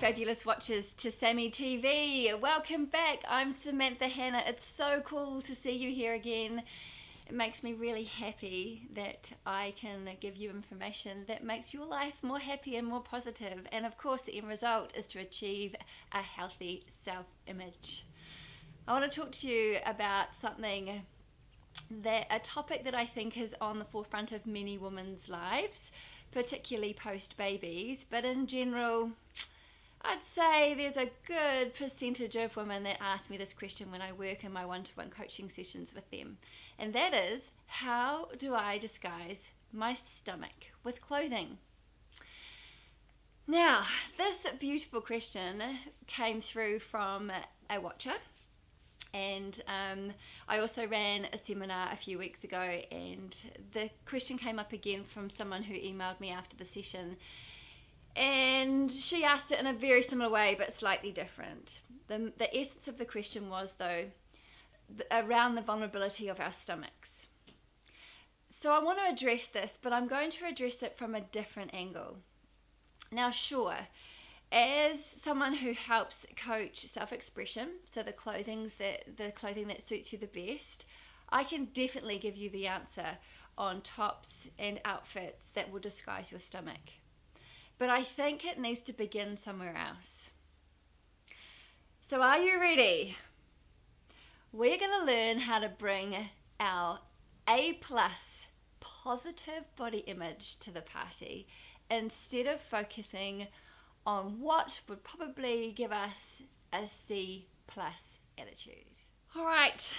fabulous watchers to SAMIE TV. Welcome back. I'm Samantha Hannah. It's so cool to see you here again. It makes me really happy that I can give you information that makes your life more happy and more positive. And of course, the end result is to achieve a healthy self-image. I want to talk to you about a topic that I think is on the forefront of many women's lives, particularly post-babies, but in general, I'd say there's a good percentage of women that ask me this question when I work in my one-to-one coaching sessions with them. And that is, how do I disguise my stomach with clothing? Now, this beautiful question came through from a watcher. And I also ran a seminar a few weeks ago, and the question came up again from someone who emailed me after the session. And she asked it in a very similar way, but slightly different. The essence of the question was, though, around the vulnerability of our stomachs. So I want to address this, but I'm going to address it from a different angle. Now, sure, as someone who helps coach self-expression, so the clothing that suits you the best, I can definitely give you the answer on tops and outfits that will disguise your stomach. But I think it needs to begin somewhere else. So are you ready? We're going to learn how to bring our A+ positive body image to the party instead of focusing on what would probably give us a C+ attitude. All right,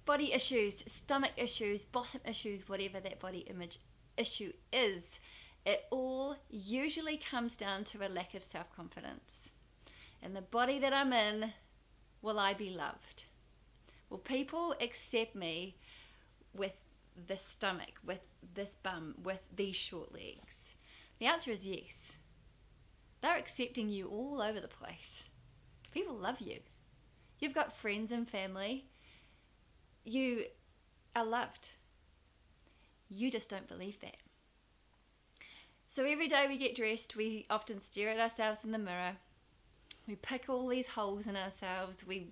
body issues, stomach issues, bottom issues, whatever that body image issue is, it all usually comes down to a lack of self-confidence. In the body that I'm in, will I be loved? Will people accept me with this stomach, with this bum, with these short legs? The answer is yes. They're accepting you all over the place. People love you. You've got friends and family. You are loved. You just don't believe that. So every day we get dressed, we often stare at ourselves in the mirror. We pick all these holes in ourselves. We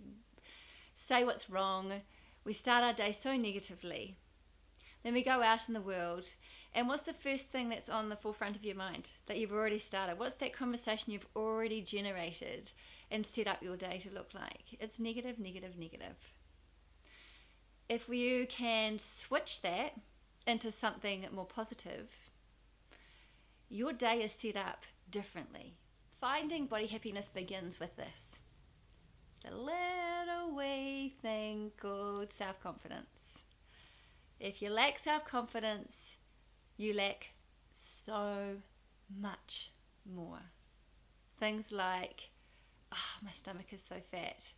say what's wrong. We start our day so negatively. Then we go out in the world, and what's the first thing that's on the forefront of your mind that you've already started? What's that conversation you've already generated and set up your day to look like? It's negative, negative, negative. If you can switch that into something more positive, your day is set up differently. Finding body happiness begins with this. The little wee thing called self-confidence. If you lack self-confidence, you lack so much more. Things like, oh, my stomach is so fat,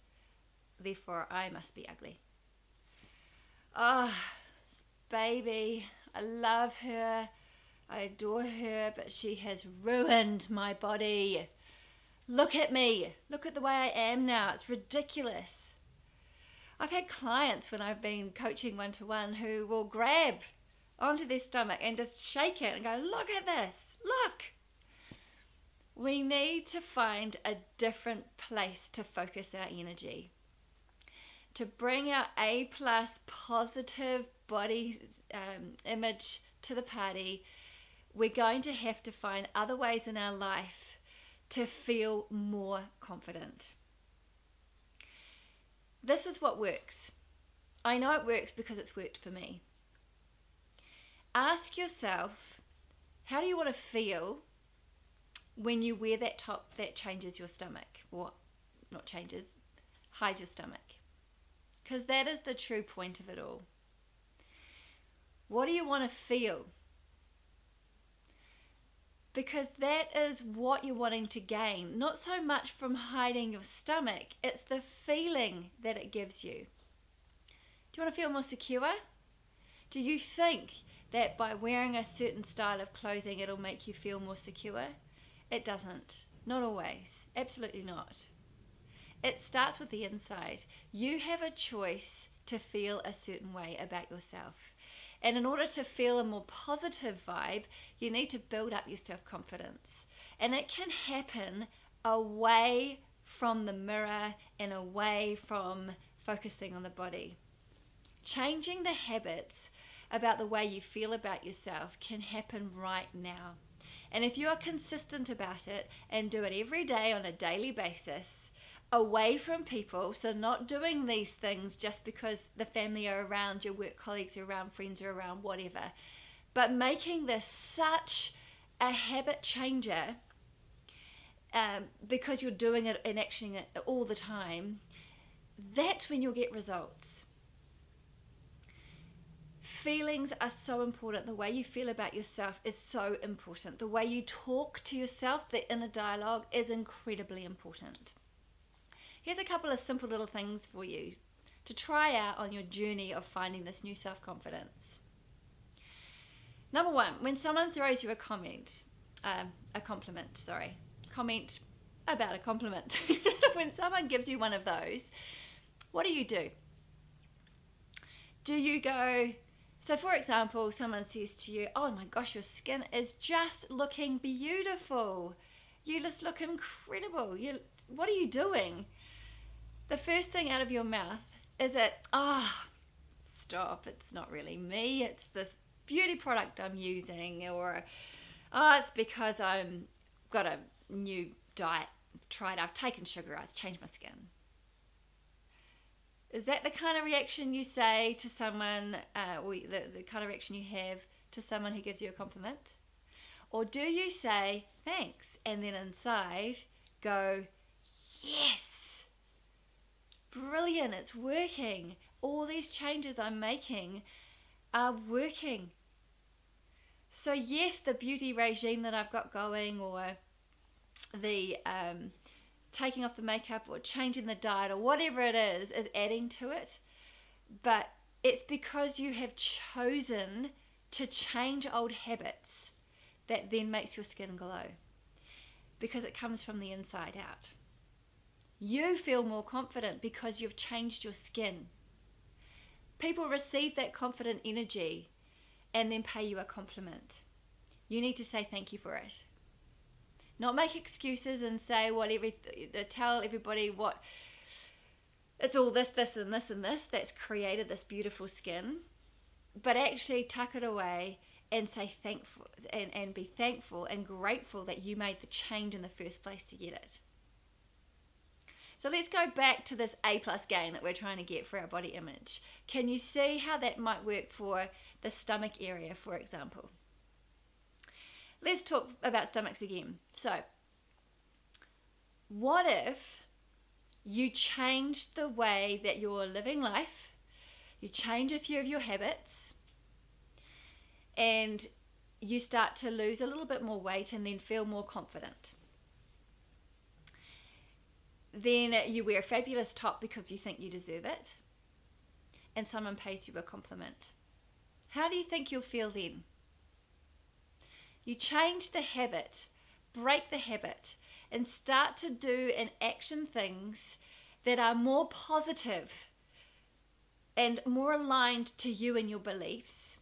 therefore I must be ugly. Oh, baby, I love her, I adore her, but she has ruined my body. Look at me, look at the way I am now, it's ridiculous. I've had clients when I've been coaching one-to-one who will grab onto their stomach and just shake it and go, look at this, look. We need to find a different place to focus our energy. To bring our A+ positive body image to the party, we're going to have to find other ways in our life to feel more confident. This is what works. I know it works because it's worked for me. Ask yourself, how do you want to feel when you wear that top that changes your stomach? Or not changes, hides your stomach. Because that is the true point of it all. What do you want to feel? Because that is what you're wanting to gain. Not so much from hiding your stomach, it's the feeling that it gives you. Do you want to feel more secure? Do you think that by wearing a certain style of clothing it'll make you feel more secure? It doesn't. Not always. Absolutely not. It starts with the inside. You have a choice to feel a certain way about yourself. And in order to feel a more positive vibe, you need to build up your self-confidence. And it can happen away from the mirror and away from focusing on the body. Changing the habits about the way you feel about yourself can happen right now. And if you are consistent about it and do it every day on a daily basis, away from people, so not doing these things just because the family are around, your work colleagues are around, friends are around, whatever, but making this such a habit changer because you're doing it and actioning it all the time, that's when you'll get results. Feelings are so important. The way you feel about yourself is so important. The way you talk to yourself, the inner dialogue, is incredibly important. Here's a couple of simple little things for you to try out on your journey of finding this new self-confidence. Number one, when someone throws you a comment about a compliment, when someone gives you one of those, what do? Do you go, so for example, someone says to you, oh my gosh, your skin is just looking beautiful. You just look incredible. What are you doing? The first thing out of your mouth is that, stop, it's not really me, it's this beauty product I'm using, or, it's because I've got a new diet, I've taken sugar, it's changed my skin. Is that the kind of reaction you say to someone, or the kind of reaction you have to someone who gives you a compliment? Or do you say, thanks, and then inside go, yes, brilliant, it's working. All these changes I'm making are working. So yes, the beauty regime that I've got going, or the taking off the makeup or changing the diet or whatever it is adding to it. But it's because you have chosen to change old habits that then makes your skin glow, because it comes from the inside out. You feel more confident because you've changed your skin. People receive that confident energy and then pay you a compliment. You need to say thank you for it. Not make excuses and say tell everybody what it's all this, and this that's created this beautiful skin, but actually tuck it away and say thankful and be thankful and grateful that you made the change in the first place to get it. So let's go back to this A+ game that we're trying to get for our body image. Can you see how that might work for the stomach area, for example? Let's talk about stomachs again. So, what if you changed the way that you're living life, you change a few of your habits, and you start to lose a little bit more weight and then feel more confident? Then you wear a fabulous top because you think you deserve it, and someone pays you a compliment. How do you think you'll feel then? You change the habit, break the habit, and start to do and action things that are more positive and more aligned to you and your beliefs.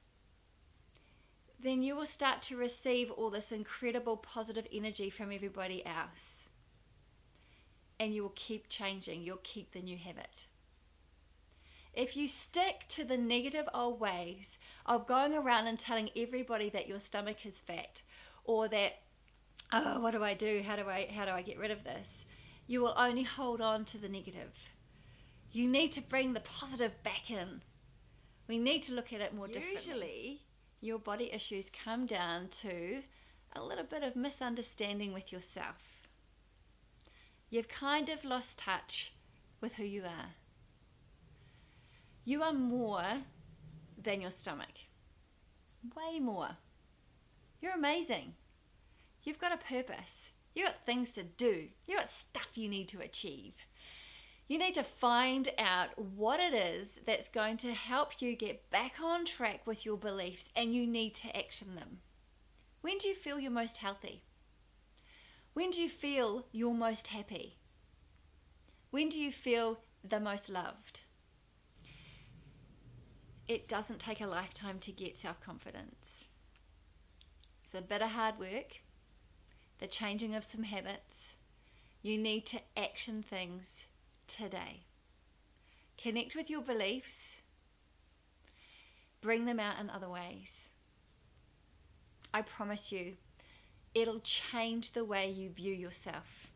Then you will start to receive all this incredible positive energy from everybody else. And you will keep changing, you'll keep the new habit. If you stick to the negative old ways of going around and telling everybody that your stomach is fat, or that, oh, what do I do? How do I get rid of this? You will only hold on to the negative. You need to bring the positive back in. We need to look at it more differently. Usually, your body issues come down to a little bit of misunderstanding with yourself. You've kind of lost touch with who you are. You are more than your stomach. Way more. You're amazing. You've got a purpose. You've got things to do. You've got stuff you need to achieve. You need to find out what it is that's going to help you get back on track with your beliefs, and you need to action them. When do you feel you're most healthy? When do you feel you're most happy? When do you feel the most loved? It doesn't take a lifetime to get self-confidence. It's a bit of hard work, the changing of some habits, You need to action things today. Connect with your beliefs. Bring them out in other ways. I promise you, it'll change the way you view yourself.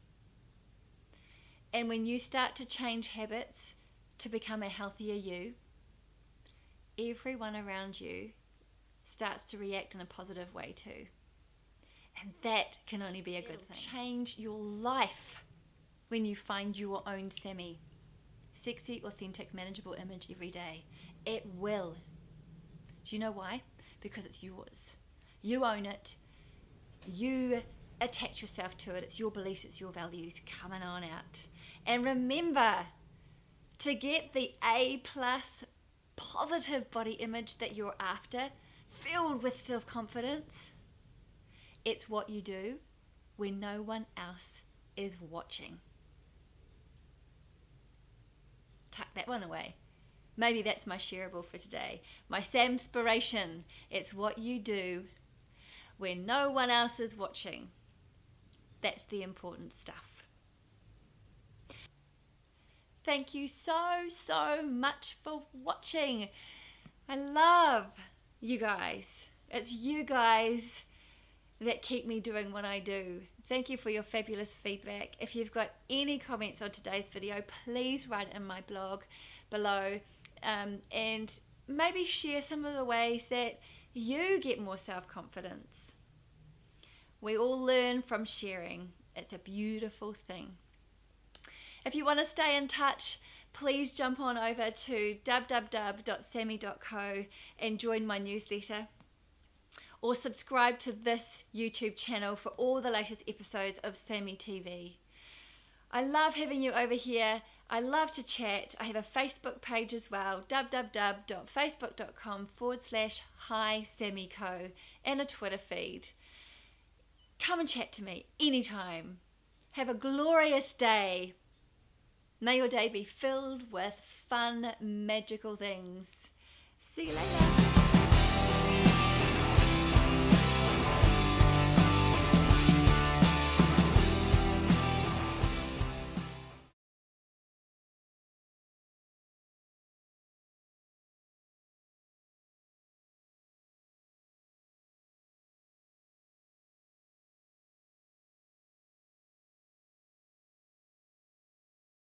And when you start to change habits to become a healthier you, everyone around you starts to react in a positive way too. And that can only be a good thing. Change your life when you find your own SAMIE. Sexy, authentic, manageable image every day. It will. Do you know why? Because it's yours. You own it. You attach yourself to it. It's your beliefs, it's your values coming on out. And remember to get the A+ positive body image that you're after, filled with self-confidence. It's what you do when no one else is watching. Tuck that one away. Maybe that's my shareable for today. My Samspiration. It's what you do when no one else is watching. That's the important stuff. Thank you so much for watching. I love you guys. It's you guys that keep me doing what I do. Thank you for your fabulous feedback. If you've got any comments on today's video, please write in my blog below, and maybe share some of the ways that you get more self-confidence. We all learn from sharing. It's a beautiful thing. If you want to stay in touch, please jump on over to www.samie.co and join my newsletter, or subscribe to this YouTube channel for all the latest episodes of SAMIE TV. I love having you over here. I love to chat. I have a Facebook page as well, www.facebook.com/HiSamieCo, and a Twitter feed. Come and chat to me anytime. Have a glorious day. May your day be filled with fun, magical things. See you later.